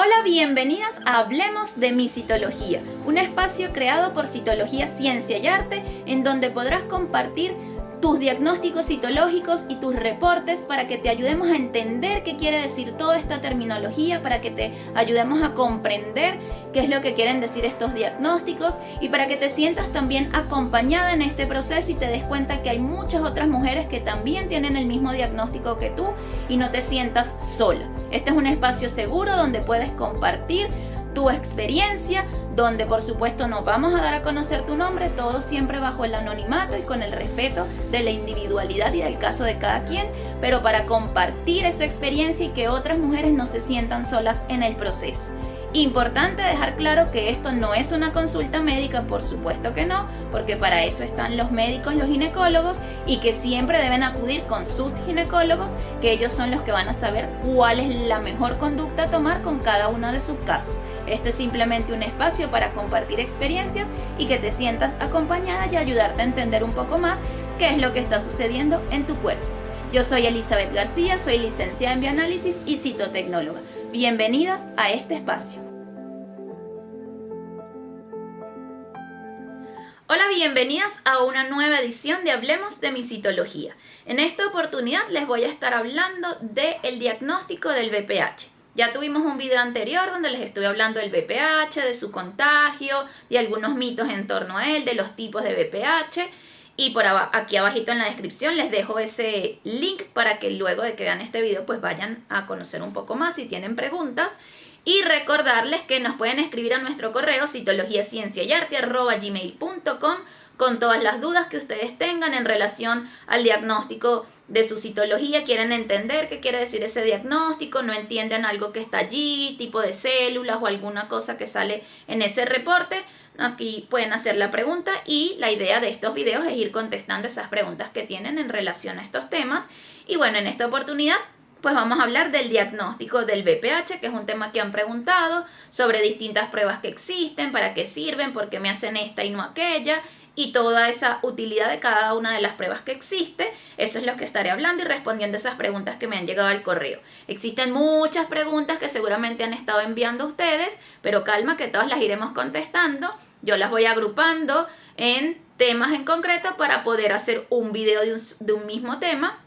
Hola, bienvenidas a Hablemos de mi Citología, un espacio creado por Citología, Ciencia y Arte, en donde podrás compartir tus diagnósticos citológicos y tus reportes para que te ayudemos a entender qué quiere decir toda esta terminología, para que te ayudemos a comprender qué es lo que quieren decir estos diagnósticos y para que te sientas también acompañada en este proceso y te des cuenta que hay muchas otras mujeres que también tienen el mismo diagnóstico que tú y no te sientas sola. Este es un espacio seguro donde puedes compartir tu experiencia, donde por supuesto nos vamos a dar a conocer tu nombre, todo siempre bajo el anonimato y con el respeto de la individualidad y del caso de cada quien, pero para compartir esa experiencia y que otras mujeres no se sientan solas en el proceso. Importante dejar claro que esto no es una consulta médica, por supuesto que no, porque para eso están los médicos, los ginecólogos, y que siempre deben acudir con sus ginecólogos, que ellos son los que van a saber cuál es la mejor conducta a tomar con cada uno de sus casos. Este es simplemente un espacio para compartir experiencias y que te sientas acompañada y ayudarte a entender un poco más qué es lo que está sucediendo en tu cuerpo. Yo soy Elizabeth García, soy licenciada en bioanálisis y citotecnóloga. Bienvenidas a este espacio. Hola, bienvenidas a una nueva edición de Hablemos de mi Citología. En esta oportunidad les voy a estar hablando del diagnóstico del VPH. Ya tuvimos un video anterior donde les estoy hablando del VPH, de su contagio, de algunos mitos en torno a él, de los tipos de VPH. Y por aquí abajito en la descripción les dejo ese link para que luego de que vean este video pues vayan a conocer un poco más si tienen preguntas. Y recordarles que nos pueden escribir a nuestro correo citologiacienciayarte@gmail.com con todas las dudas que ustedes tengan en relación al diagnóstico de su citología. Quieren entender qué quiere decir ese diagnóstico, no entienden algo que está allí, tipo de células o alguna cosa que sale en ese reporte. Aquí pueden hacer la pregunta y la idea de estos videos es ir contestando esas preguntas que tienen en relación a estos temas. Y bueno, en esta oportunidad pues vamos a hablar del diagnóstico del VPH, que es un tema que han preguntado, sobre distintas pruebas que existen, para qué sirven, por qué me hacen esta y no aquella, y toda esa utilidad de cada una de las pruebas que existe. Eso es lo que estaré hablando y respondiendo esas preguntas que me han llegado al correo. Existen muchas preguntas que seguramente han estado enviando ustedes, pero calma que todas las iremos contestando. Yo las voy agrupando en temas en concreto para poder hacer un video de un mismo tema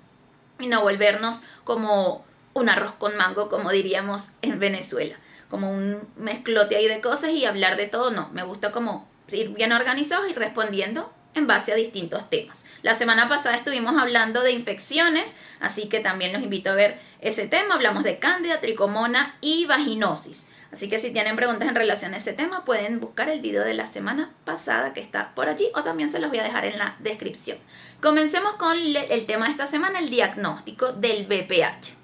y no volvernos como un arroz con mango, como diríamos en Venezuela, como un mezclote ahí de cosas y hablar de todo. No, me gusta como ir bien organizados y respondiendo en base a distintos temas. La semana pasada estuvimos hablando de infecciones, así que también los invito a ver ese tema. Hablamos de cándida, tricomona y vaginosis. Así que si tienen preguntas en relación a ese tema, pueden buscar el video de la semana pasada que está por allí o también se los voy a dejar en la descripción. Comencemos con el tema de esta semana, el diagnóstico del VPH.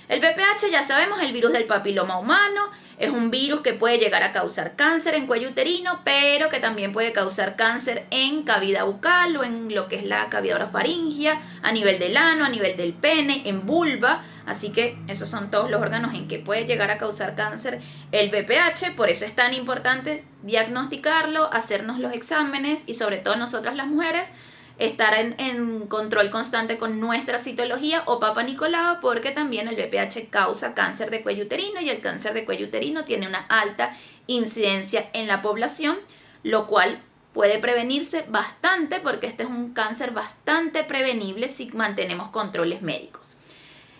El VPH, ya sabemos, el virus del papiloma humano. Es un virus que puede llegar a causar cáncer en cuello uterino, pero que también puede causar cáncer en cavidad bucal o en lo que es la cavidad orofaringia, a nivel del ano, a nivel del pene, en vulva. Así que esos son todos los órganos en que puede llegar a causar cáncer el VPH. Por eso es tan importante diagnosticarlo, hacernos los exámenes y sobre todo nosotras las mujeres estar en control constante con nuestra citología o Papa Nicolau, porque también el VPH causa cáncer de cuello uterino y el cáncer de cuello uterino tiene una alta incidencia en la población, lo cual puede prevenirse bastante porque este es un cáncer bastante prevenible si mantenemos controles médicos.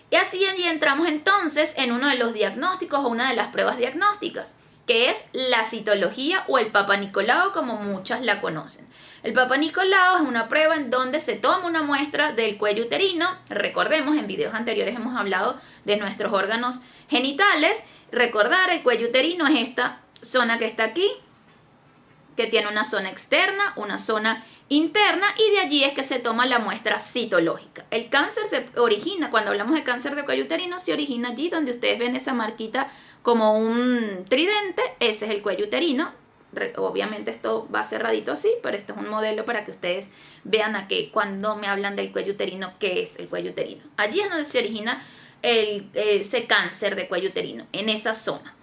Y así entramos entonces en uno de los diagnósticos o una de las pruebas diagnósticas, que es la citología o el Papa Nicolau, como muchas la conocen. El Papa Nicolau es una prueba en donde se toma una muestra del cuello uterino. Recordemos, en videos anteriores hemos hablado de nuestros órganos genitales. Recordar, el cuello uterino es esta zona que está aquí, que tiene una zona externa, una zona interna, y de allí es que se toma la muestra citológica. El cáncer se origina, cuando hablamos de cáncer de cuello uterino, se origina allí donde ustedes ven esa marquita como un tridente. Ese es el cuello uterino. Obviamente esto va cerradito así, pero esto es un modelo para que ustedes vean a que cuando me hablan del cuello uterino, ¿qué es el cuello uterino? Allí es donde se origina ese cáncer de cuello uterino, en esa zona.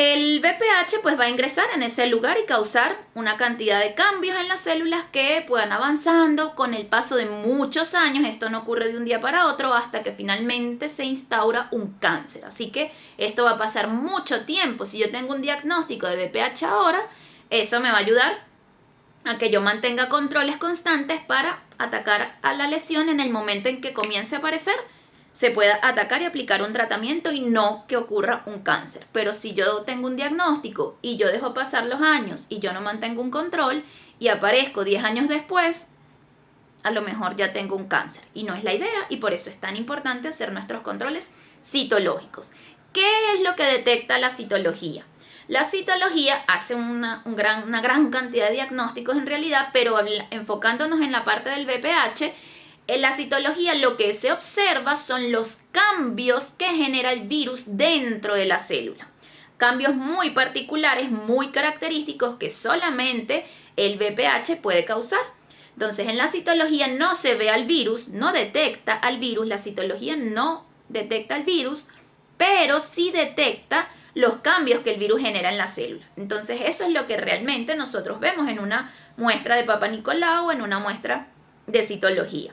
El VPH pues va a ingresar en ese lugar y causar una cantidad de cambios en las células que puedan avanzando con el paso de muchos años. Esto no ocurre de un día para otro hasta que finalmente se instaura un cáncer. Así que esto va a pasar mucho tiempo. Si yo tengo un diagnóstico de VPH ahora, eso me va a ayudar a que yo mantenga controles constantes para atacar a la lesión en el momento en que comience a aparecer, se pueda atacar y aplicar un tratamiento y no que ocurra un cáncer. Pero si yo tengo un diagnóstico y yo dejo pasar los años y yo no mantengo un control y aparezco 10 años después, a lo mejor ya tengo un cáncer. Y no es la idea y por eso es tan importante hacer nuestros controles citológicos. ¿Qué es lo que detecta la citología? La citología hace una gran cantidad de diagnósticos en realidad, pero enfocándonos en la parte del VPH, en la citología lo que se observa son los cambios que genera el virus dentro de la célula. Cambios muy particulares, muy característicos que solamente el VPH puede causar. Entonces en la citología no se ve al virus, no detecta al virus, la citología no detecta al virus, pero sí detecta los cambios que el virus genera en la célula. Entonces eso es lo que realmente nosotros vemos en una muestra de Papa Nicolau o en una muestra de citología.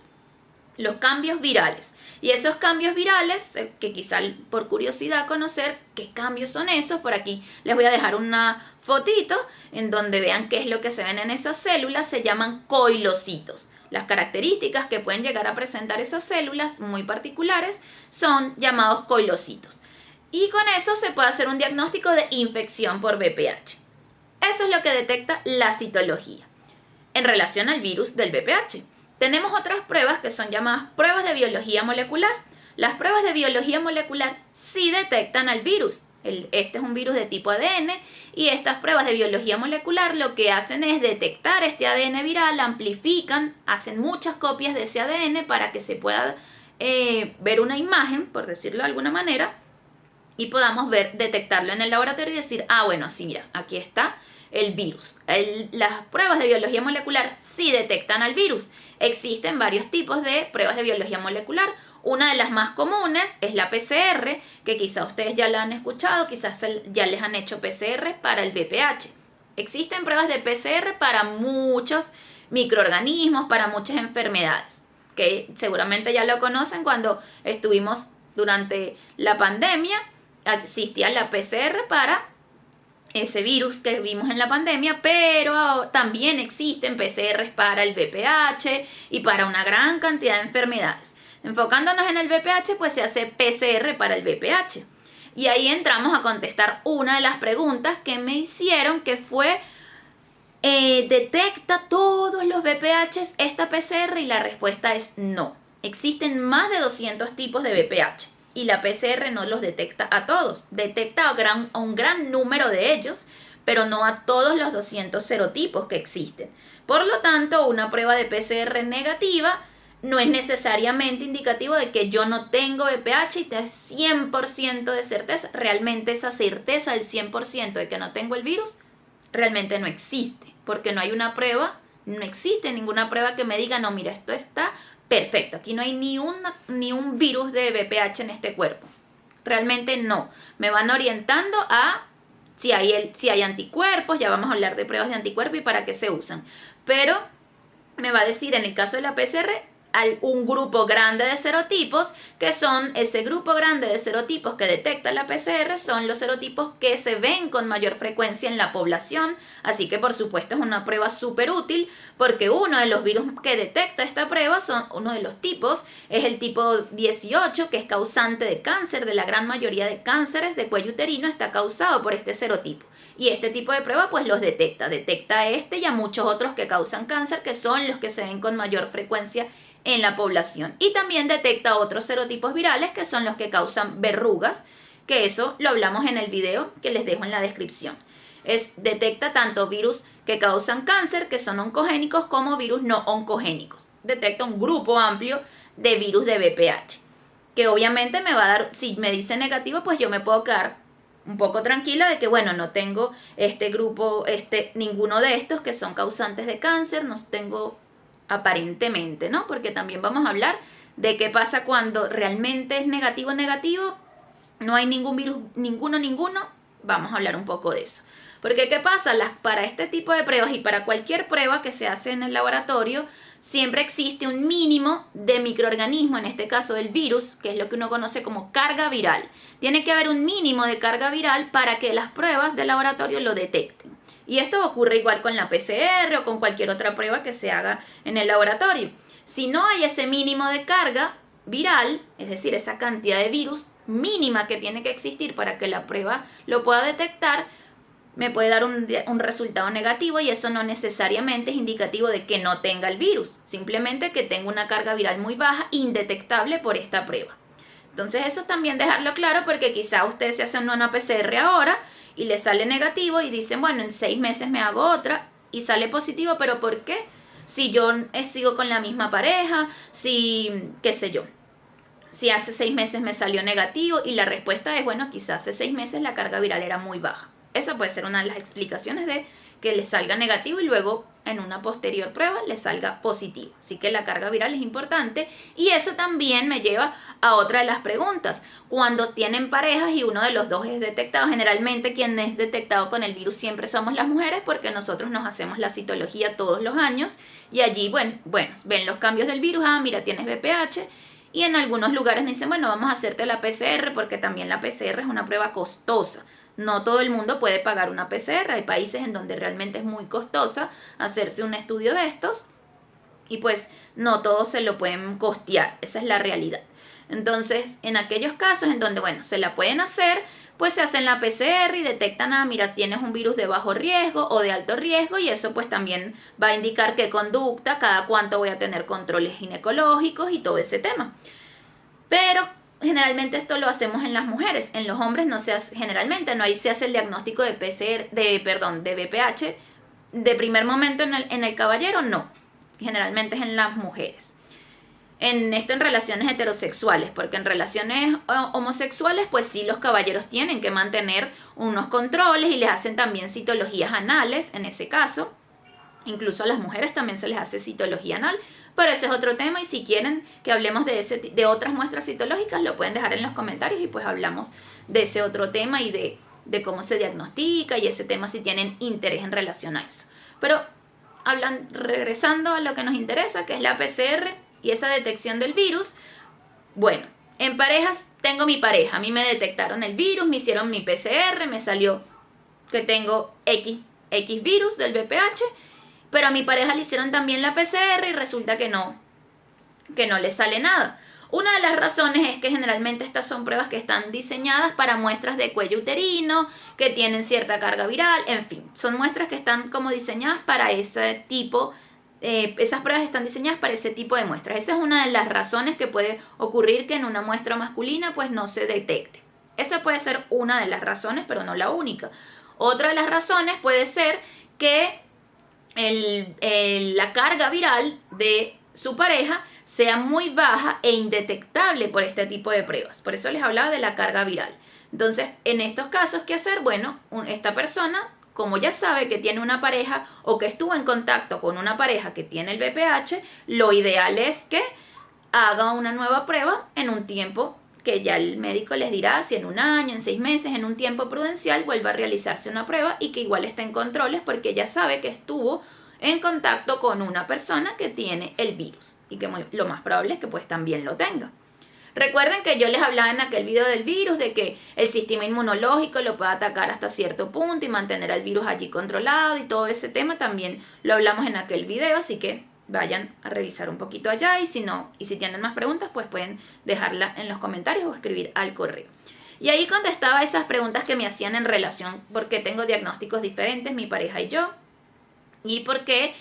Los cambios virales. Y esos cambios virales, que quizá por curiosidad conocer qué cambios son esos, por aquí les voy a dejar una fotito en donde vean qué es lo que se ven en esas células, se llaman coilocitos. Las características que pueden llegar a presentar esas células muy particulares son llamados coilocitos. Y con eso se puede hacer un diagnóstico de infección por VPH. Eso es lo que detecta la citología en relación al virus del VPH. Tenemos otras pruebas que son llamadas pruebas de biología molecular. Las pruebas de biología molecular sí detectan al virus. Este es un virus de tipo ADN y estas pruebas de biología molecular lo que hacen es detectar este ADN viral, amplifican, hacen muchas copias de ese ADN para que se pueda ver una imagen, por decirlo de alguna manera, y podamos detectarlo en el laboratorio y decir, bueno, sí, mira, aquí está el virus. Las pruebas de biología molecular sí detectan al virus. Existen varios tipos de pruebas de biología molecular. Una de las más comunes es la PCR, que quizá ustedes ya la han escuchado, quizás ya les han hecho PCR para el VPH. Existen pruebas de PCR para muchos microorganismos, para muchas enfermedades, que seguramente ya lo conocen cuando estuvimos durante la pandemia. Existía la PCR para ese virus que vimos en la pandemia, pero también existen PCRs para el VPH y para una gran cantidad de enfermedades. Enfocándonos en el VPH, pues se hace PCR para el VPH. Y ahí entramos a contestar una de las preguntas que me hicieron, que fue, ¿detecta todos los VPHs esta PCR? Y la respuesta es no. Existen más de 200 tipos de VPH. Y la PCR no los detecta a todos, detecta a un gran número de ellos, pero no a todos los 200 serotipos que existen. Por lo tanto, una prueba de PCR negativa no es necesariamente indicativo de que yo no tengo VPH y te es 100% de certeza. Realmente esa certeza del 100% de que no tengo el virus realmente no existe, porque no hay una prueba, no existe ninguna prueba que me diga, no, mira, esto está perfecto, aquí no hay ni un virus de VPH en este cuerpo. Realmente no. Me van orientando a si hay anticuerpos, ya vamos a hablar de pruebas de anticuerpos y para qué se usan. Pero me va a decir en el caso de la PCR un grupo grande de serotipos, que son ese grupo grande de serotipos que detecta la PCR, son los serotipos que se ven con mayor frecuencia en la población, así que por supuesto es una prueba súper útil, porque uno de los virus que detecta esta prueba, uno de los tipos, es el tipo 18, que es causante de cáncer. De la gran mayoría de cánceres de cuello uterino está causado por este serotipo. Y este tipo de prueba pues los detecta este y a muchos otros que causan cáncer, que son los que se ven con mayor frecuencia en la población. Y también detecta otros serotipos virales, que son los que causan verrugas, que eso lo hablamos en el video que les dejo en la descripción. Detecta tanto virus que causan cáncer, que son oncogénicos, como virus no oncogénicos. Detecta un grupo amplio de virus de VPH, que obviamente me va a dar, si me dice negativo, pues yo me puedo quedar un poco tranquila de que, bueno, no tengo este grupo, ninguno de estos que son causantes de cáncer, no tengo aparentemente, ¿no? Porque también vamos a hablar de qué pasa cuando realmente es negativo, no hay ningún virus, ninguno, vamos a hablar un poco de eso. Porque ¿qué pasa? Para este tipo de pruebas y para cualquier prueba que se hace en el laboratorio, siempre existe un mínimo de microorganismo, en este caso el virus, que es lo que uno conoce como carga viral. Tiene que haber un mínimo de carga viral para que las pruebas del laboratorio lo detecten. Y esto ocurre igual con la PCR o con cualquier otra prueba que se haga en el laboratorio. Si no hay ese mínimo de carga viral, es decir, esa cantidad de virus mínima que tiene que existir para que la prueba lo pueda detectar, me puede dar un resultado negativo y eso no necesariamente es indicativo de que no tenga el virus, simplemente que tenga una carga viral muy baja, indetectable por esta prueba. Entonces eso también dejarlo claro porque quizá usted se hace una PCR ahora y le sale negativo y dicen, bueno, en 6 meses me hago otra y sale positivo, pero ¿por qué? Si yo sigo con la misma pareja, si, qué sé yo, si hace 6 meses me salió negativo y la respuesta es, bueno, quizás hace 6 meses la carga viral era muy baja. Esa puede ser una de las explicaciones de que le salga negativo y luego en una posterior prueba le salga positivo. Así que la carga viral es importante y eso también me lleva a otra de las preguntas. Cuando tienen parejas y uno de los dos es detectado, generalmente quien es detectado con el virus siempre somos las mujeres porque nosotros nos hacemos la citología todos los años y allí, bueno, ven los cambios del virus, mira, tienes VPH. Y en algunos lugares me dicen, bueno, vamos a hacerte la PCR porque también la PCR es una prueba costosa. No todo el mundo puede pagar una PCR. Hay países en donde realmente es muy costosa hacerse un estudio de estos y pues no todos se lo pueden costear. Esa es la realidad. Entonces, en aquellos casos en donde, bueno, se la pueden hacer, pues se hacen la PCR y detectan, mira, tienes un virus de bajo riesgo o de alto riesgo y eso pues también va a indicar qué conducta, cada cuánto voy a tener controles ginecológicos y todo ese tema. Pero generalmente esto lo hacemos en las mujeres, en los hombres no se hace, generalmente no ahí se hace el diagnóstico de de VPH de primer momento en el caballero, no, generalmente es en las mujeres. En esto en relaciones heterosexuales, porque en relaciones homosexuales, pues sí, los caballeros tienen que mantener unos controles y les hacen también citologías anales, en ese caso. Incluso a las mujeres también se les hace citología anal, pero ese es otro tema y si quieren que hablemos de otras muestras citológicas, lo pueden dejar en los comentarios y pues hablamos de ese otro tema y de cómo se diagnostica y ese tema si tienen interés en relación a eso. Pero regresando a lo que nos interesa, que es la PCR y esa detección del virus, bueno, en parejas tengo mi pareja, a mí me detectaron el virus, me hicieron mi PCR, me salió que tengo X virus del VPH, pero a mi pareja le hicieron también la PCR y resulta que no le sale nada. Una de las razones es que generalmente estas son pruebas que están diseñadas para muestras de cuello uterino, que tienen cierta carga viral, en fin, son muestras que están como diseñadas para ese tipo, esas pruebas están diseñadas para ese tipo de muestras. Esa es una de las razones que puede ocurrir que en una muestra masculina pues no se detecte. Esa puede ser una de las razones, pero no la única. Otra de las razones puede ser que la carga viral de su pareja sea muy baja e indetectable por este tipo de pruebas. Por eso les hablaba de la carga viral. Entonces, en estos casos, ¿qué hacer? Bueno, esta persona, como ya sabe que tiene una pareja o que estuvo en contacto con una pareja que tiene el VPH, lo ideal es que haga una nueva prueba en un tiempo que ya el médico les dirá si en un año, en 6 meses, en un tiempo prudencial vuelva a realizarse una prueba y que igual esté en controles porque ya sabe que estuvo en contacto con una persona que tiene el virus y que lo más probable es que pues también lo tenga. Recuerden que yo les hablaba en aquel video del virus de que el sistema inmunológico lo puede atacar hasta cierto punto y mantener al virus allí controlado y todo ese tema también lo hablamos en aquel video, así que vayan a revisar un poquito allá y si tienen más preguntas pues pueden dejarla en los comentarios o escribir al correo. Y ahí contestaba esas preguntas que me hacían en relación porque tengo diagnósticos diferentes, mi pareja y yo, y porque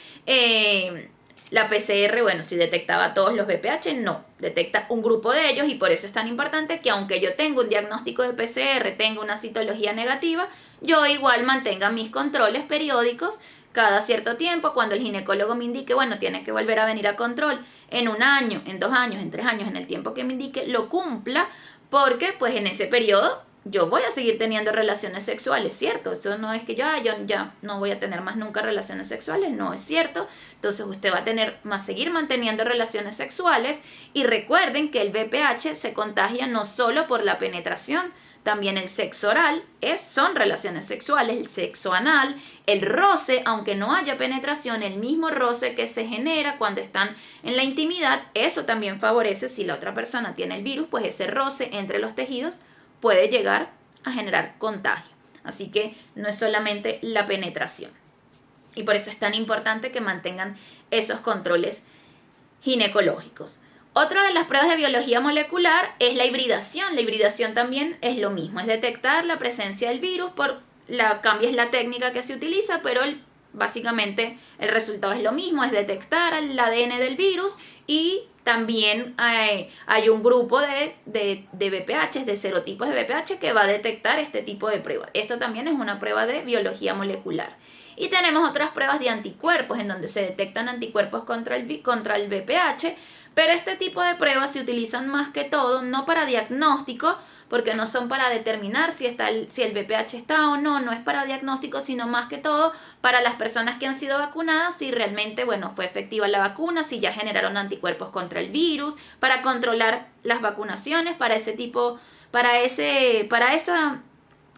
la PCR, bueno, si detectaba todos los VPH, no, detecta un grupo de ellos y por eso es tan importante que aunque yo tenga un diagnóstico de PCR, tenga una citología negativa, yo igual mantenga mis controles periódicos cada cierto tiempo, cuando el ginecólogo me indique, bueno, tiene que volver a venir a control en 1 año, en 2 años, en 3 años, en el tiempo que me indique, lo cumpla, porque pues en ese periodo yo voy a seguir teniendo relaciones sexuales, ¿cierto? Eso no es que yo ya no voy a tener más nunca relaciones sexuales, no es cierto. Entonces usted va a seguir manteniendo relaciones sexuales y recuerden que el VPH se contagia no solo por la penetración, También el sexo oral son relaciones sexuales, el sexo anal, el roce, aunque no haya penetración, el mismo roce que se genera cuando están en la intimidad, eso también favorece, si la otra persona tiene el virus, pues ese roce entre los tejidos puede llegar a generar contagio. Así que no es solamente la penetración. Y por eso es tan importante que mantengan esos controles ginecológicos. Otra de las pruebas de biología molecular es la hibridación. La hibridación también es lo mismo, es detectar la presencia del virus, cambias la técnica que se utiliza, pero básicamente el resultado es lo mismo, es detectar el ADN del virus y también hay un grupo de VPH, de serotipos de VPH que va a detectar este tipo de pruebas. Esto también es una prueba de biología molecular. Y tenemos otras pruebas de anticuerpos en donde se detectan anticuerpos contra el VPH, pero este tipo de pruebas se utilizan más que todo no para diagnóstico, porque no son para determinar si el VPH está o no, no es para diagnóstico, sino más que todo para las personas que han sido vacunadas, si realmente, fue efectiva la vacuna, si ya generaron anticuerpos contra el virus, para controlar las vacunaciones,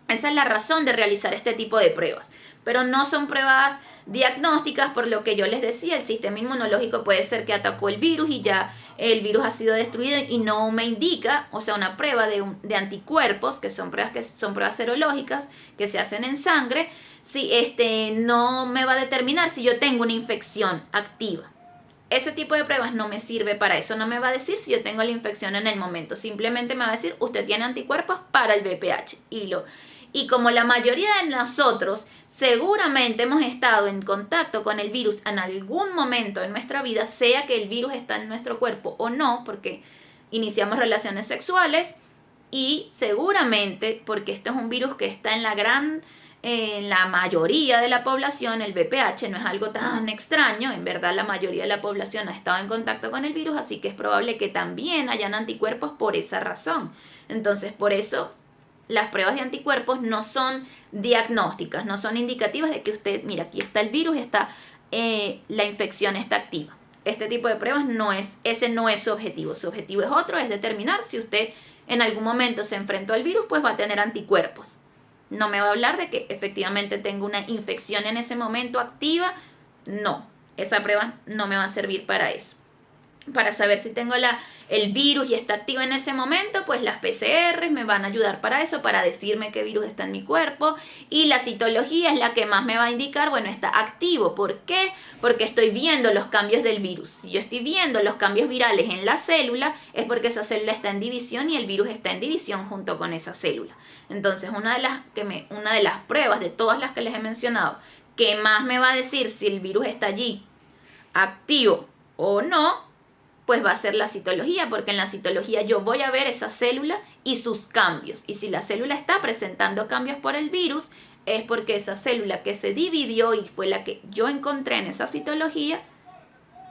esa es la razón de realizar este tipo de pruebas. Pero no son pruebas diagnósticas, por lo que yo les decía, el sistema inmunológico puede ser que atacó el virus y ya el virus ha sido destruido y no me indica, o sea, una prueba de anticuerpos, que son pruebas serológicas que se hacen en sangre, si no me va a determinar si yo tengo una infección activa. Ese tipo de pruebas no me sirve para eso, no me va a decir si yo tengo la infección en el momento, simplemente me va a decir, usted tiene anticuerpos para el VPH. Y como la mayoría de nosotros seguramente hemos estado en contacto con el virus en algún momento en nuestra vida, sea que el virus está en nuestro cuerpo o no, porque iniciamos relaciones sexuales y seguramente, porque este es un virus que está en la mayoría de la población, el VPH no es algo tan extraño, en verdad la mayoría de la población ha estado en contacto con el virus, así que es probable que también hayan anticuerpos por esa razón. Entonces, por eso las pruebas de anticuerpos no son diagnósticas, no son indicativas de que usted, mira, aquí está el virus, la infección está activa. Este tipo de pruebas ese no es su objetivo. Su objetivo es otro, es determinar si usted en algún momento se enfrentó al virus, pues va a tener anticuerpos. No me va a hablar de que efectivamente tengo una infección en ese momento activa. No, esa prueba no me va a servir para eso. Para saber si tengo el virus y está activo en ese momento, pues las PCR me van a ayudar para eso, para decirme qué virus está en mi cuerpo. Y la citología es la que más me va a indicar, está activo. ¿Por qué? Porque estoy viendo los cambios del virus. Si yo estoy viendo los cambios virales en la célula, es porque esa célula está en división y el virus está en división junto con esa célula. Entonces, una de las pruebas de todas las que les he mencionado, que más me va a decir si el virus está allí activo o no, pues va a ser la citología, porque en la citología yo voy a ver esa célula y sus cambios. Y si la célula está presentando cambios por el virus, es porque esa célula que se dividió y fue la que yo encontré en esa citología,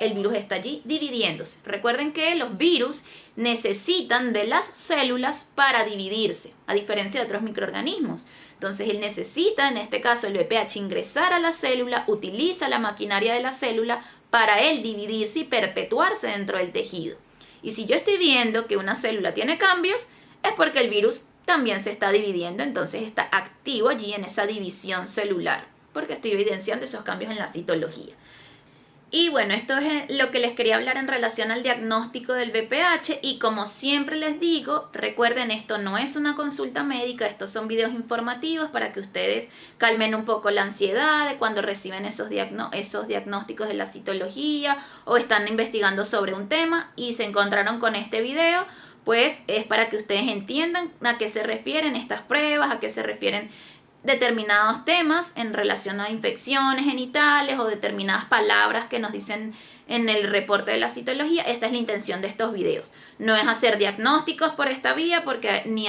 el virus está allí dividiéndose. Recuerden que los virus necesitan de las células para dividirse, a diferencia de otros microorganismos. Entonces él necesita, en este caso el VPH, ingresar a la célula, utiliza la maquinaria de la célula para él dividirse y perpetuarse dentro del tejido. Y si yo estoy viendo que una célula tiene cambios, es porque el virus también se está dividiendo, entonces está activo allí en esa división celular, porque estoy evidenciando esos cambios en la citología. Y esto es lo que les quería hablar en relación al diagnóstico del VPH y como siempre les digo, recuerden, esto no es una consulta médica, estos son videos informativos para que ustedes calmen un poco la ansiedad de cuando reciben esos diagnósticos de la citología o están investigando sobre un tema y se encontraron con este video, pues es para que ustedes entiendan a qué se refieren estas pruebas, a qué se refieren determinados temas en relación a infecciones genitales o determinadas palabras que nos dicen en el reporte de la citología. Esta es la intención de estos videos. No es hacer diagnósticos por esta vía, porque ni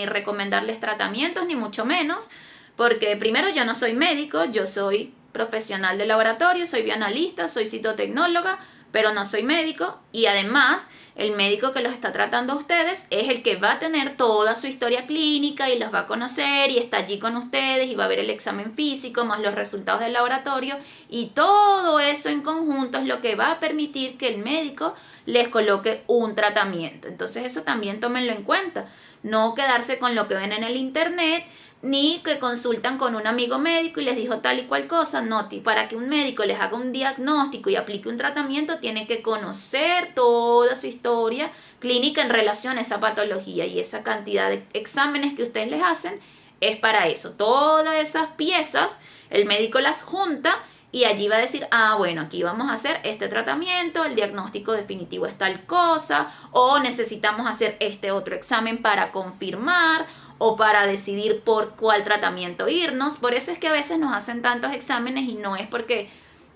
recomendarles tratamientos, ni mucho menos, porque primero yo no soy médico, yo soy profesional de laboratorio, soy bioanalista, soy citotecnóloga, pero no soy médico y además el médico que los está tratando a ustedes es el que va a tener toda su historia clínica y los va a conocer y está allí con ustedes y va a ver el examen físico más los resultados del laboratorio, y todo eso en conjunto es lo que va a permitir que el médico les coloque un tratamiento. Entonces eso también tómenlo en cuenta, no quedarse con lo que ven en el internet, ni que consultan con un amigo médico y les dijo tal y cual cosa. No, para que un médico les haga un diagnóstico y aplique un tratamiento, tiene que conocer toda su historia clínica en relación a esa patología, y esa cantidad de exámenes que ustedes les hacen es para eso. Todas esas piezas el médico las junta y allí va a decir, bueno, aquí vamos a hacer este tratamiento, el diagnóstico definitivo es tal cosa, o necesitamos hacer este otro examen para confirmar o para decidir por cuál tratamiento irnos. Por eso es que a veces nos hacen tantos exámenes, y no es porque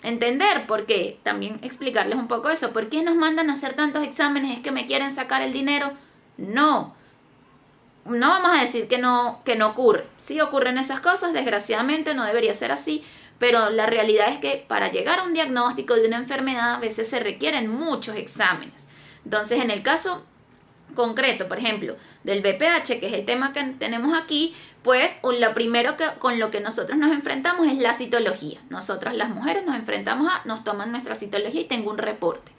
entender por qué, también explicarles un poco eso. ¿Por qué nos mandan a hacer tantos exámenes? ¿Es que me quieren sacar el dinero? No vamos a decir que no ocurre. Sí ocurren esas cosas, desgraciadamente no debería ser así, pero la realidad es que para llegar a un diagnóstico de una enfermedad a veces se requieren muchos exámenes. Entonces, en el caso concreto, por ejemplo, del BPH, que es el tema que tenemos aquí, pues lo primero con lo que nosotros nos enfrentamos es la citología. Nosotras las mujeres nos toman nuestra citología y tengo un reporte.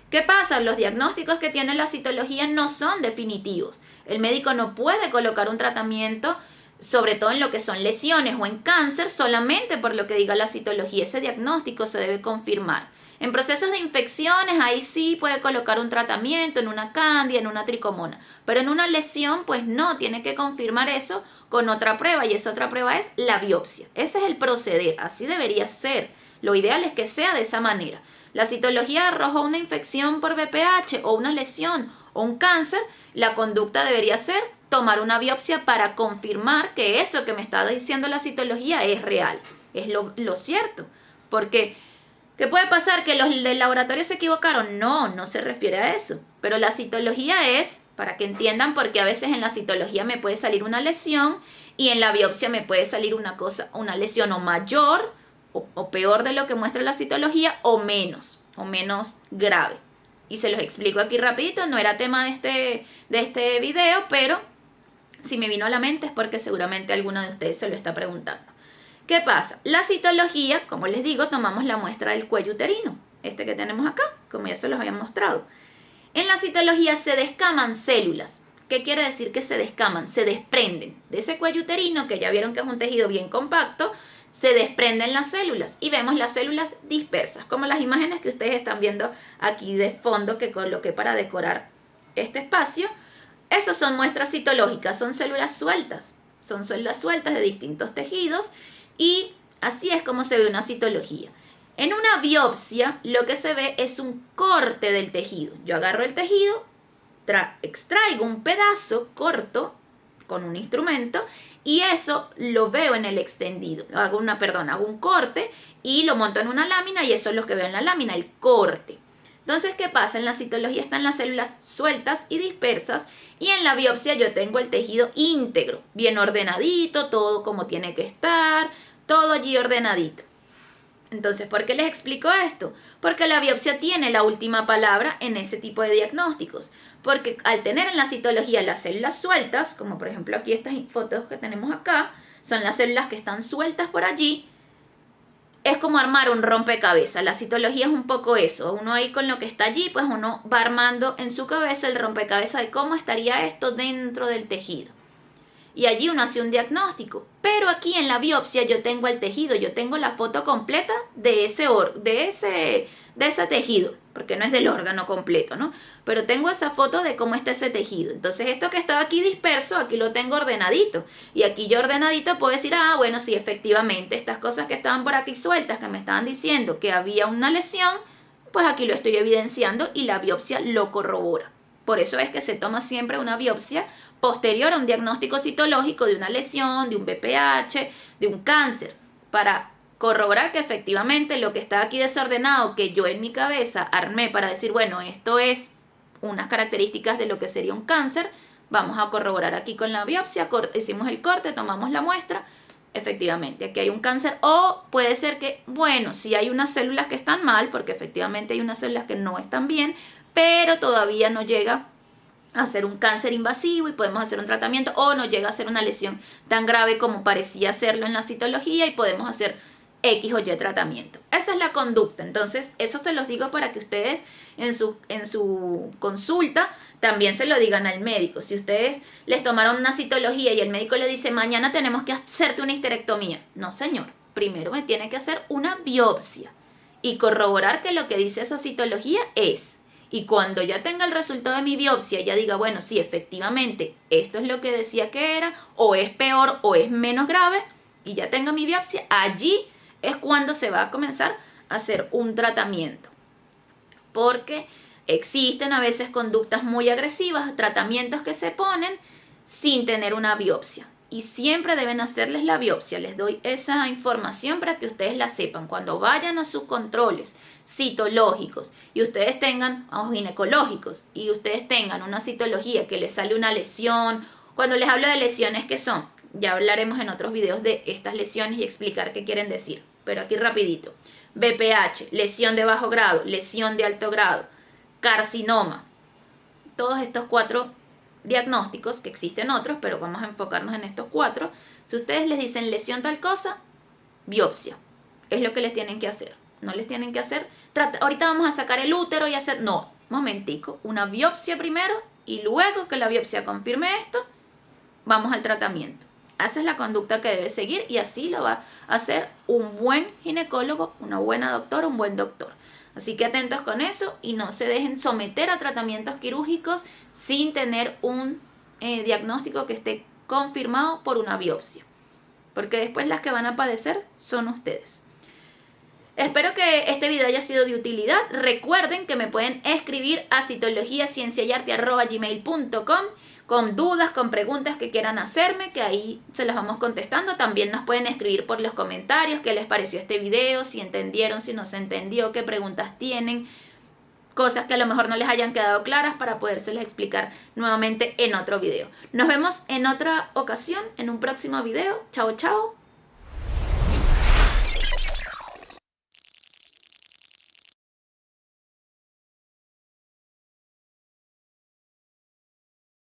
¿Qué pasa? Los diagnósticos que tiene la citología no son definitivos. El médico no puede colocar un tratamiento, sobre todo en lo que son lesiones o en cáncer, solamente por lo que diga la citología. Ese diagnóstico se debe confirmar. En procesos de infecciones, ahí sí puede colocar un tratamiento, en una cándida, en una tricomona. Pero en una lesión, pues no, tiene que confirmar eso con otra prueba, y esa otra prueba es la biopsia. Ese es el proceder, así debería ser. Lo ideal es que sea de esa manera. La citología arrojó una infección por VPH o una lesión o un cáncer, la conducta debería ser tomar una biopsia para confirmar que eso que me está diciendo la citología es real, es lo cierto. Porque, ¿qué puede pasar? ¿Que los del laboratorio se equivocaron? No se refiere a eso. Pero la citología es, para que entiendan, porque a veces en la citología me puede salir una lesión y en la biopsia me puede salir una lesión o mayor o peor de lo que muestra la citología, o menos grave. Y se los explico aquí rapidito, no era tema de este video, pero si me vino a la mente es porque seguramente alguno de ustedes se lo está preguntando. ¿Qué pasa? La citología, como les digo, tomamos la muestra del cuello uterino, este que tenemos acá, como ya se los había mostrado. En la citología se descaman células. ¿Qué quiere decir que se descaman? Se desprenden de ese cuello uterino, que ya vieron que es un tejido bien compacto. Se desprenden las células y vemos las células dispersas, como las imágenes que ustedes están viendo aquí de fondo que coloqué para decorar este espacio. Esas son muestras citológicas, son células sueltas de distintos tejidos, y así es como se ve una citología. En una biopsia lo que se ve es un corte del tejido. Yo agarro el tejido, extraigo un pedazo corto con un instrumento y eso lo veo en el extendido. Hago un corte y lo monto en una lámina, y eso es lo que veo en la lámina, el corte. Entonces, ¿qué pasa? En la citología están las células sueltas y dispersas, y en la biopsia yo tengo el tejido íntegro, bien ordenadito, todo como tiene que estar, todo allí ordenadito. Entonces, ¿por qué les explico esto? Porque la biopsia tiene la última palabra en ese tipo de diagnósticos. Porque al tener en la citología las células sueltas, como por ejemplo aquí estas fotos que tenemos acá, son las células que están sueltas por allí, es como armar un rompecabezas. La citología es un poco eso. Uno ahí con lo que está allí, pues uno va armando en su cabeza el rompecabezas de cómo estaría esto dentro del tejido. Y allí uno hace un diagnóstico. Pero aquí en la biopsia yo tengo el tejido, yo tengo la foto completa de ese tejido, porque no es del órgano completo, ¿no? Pero tengo esa foto de cómo está ese tejido. Entonces esto que estaba aquí disperso, aquí lo tengo ordenadito. Y aquí yo ordenadito puedo decir, bueno, sí, efectivamente, estas cosas que estaban por aquí sueltas, que me estaban diciendo que había una lesión, pues aquí lo estoy evidenciando y la biopsia lo corrobora. Por eso es que se toma siempre una biopsia posterior a un diagnóstico citológico de una lesión, de un BPH, de un cáncer, para corroborar que efectivamente lo que está aquí desordenado, que yo en mi cabeza armé para decir, bueno, esto es unas características de lo que sería un cáncer, vamos a corroborar aquí con la biopsia, hicimos el corte, tomamos la muestra, efectivamente aquí hay un cáncer. O puede ser que, bueno, sí hay unas células que están mal, porque efectivamente hay unas células que no están bien, pero todavía no llega a ser un cáncer invasivo y podemos hacer un tratamiento, o no llega a ser una lesión tan grave como parecía serlo en la citología y podemos hacer X o Y tratamiento. Esa es la conducta. Entonces, eso se los digo para que ustedes en su consulta también se lo digan al médico. Si ustedes les tomaron una citología y el médico les dice, mañana tenemos que hacerte una histerectomía. No, señor. Primero me tiene que hacer una biopsia y corroborar que lo que dice esa citología es. Y cuando ya tenga el resultado de mi biopsia, ya diga, bueno, sí, efectivamente, esto es lo que decía que era, o es peor, o es menos grave, y ya tenga mi biopsia, allí es cuando se va a comenzar a hacer un tratamiento. Porque existen a veces conductas muy agresivas, tratamientos que se ponen sin tener una biopsia. Y siempre deben hacerles la biopsia. Les doy esa información para que ustedes la sepan. Cuando vayan a sus controles citológicos y ustedes tengan, o ginecológicos, y ustedes tengan una citología que les sale una lesión, cuando les hablo de lesiones, ¿qué son? Ya hablaremos en otros videos de estas lesiones y explicar qué quieren decir. Pero aquí rapidito. BPH, lesión de bajo grado, lesión de alto grado, carcinoma. Todos estos 4 diagnósticos, que existen otros, pero vamos a enfocarnos en estos 4. Si ustedes les dicen lesión tal cosa, biopsia. Es lo que les tienen que hacer. No les tienen que hacer, ahorita vamos a sacar el útero y hacer, no, momentico, una biopsia primero y luego que la biopsia confirme esto, vamos al tratamiento. Esa es la conducta que debe seguir y así lo va a hacer un buen ginecólogo, una buena doctora, un buen doctor. Así que atentos con eso y no se dejen someter a tratamientos quirúrgicos sin tener un diagnóstico que esté confirmado por una biopsia. Porque después las que van a padecer son ustedes. Espero que este video haya sido de utilidad. Recuerden que me pueden escribir a citologiacienciayarte@gmail.com con dudas, con preguntas que quieran hacerme, que ahí se las vamos contestando. También nos pueden escribir por los comentarios qué les pareció este video, si entendieron, si no se entendió, qué preguntas tienen, cosas que a lo mejor no les hayan quedado claras para podérselas explicar nuevamente en otro video. Nos vemos en otra ocasión, en un próximo video. Chao, chao.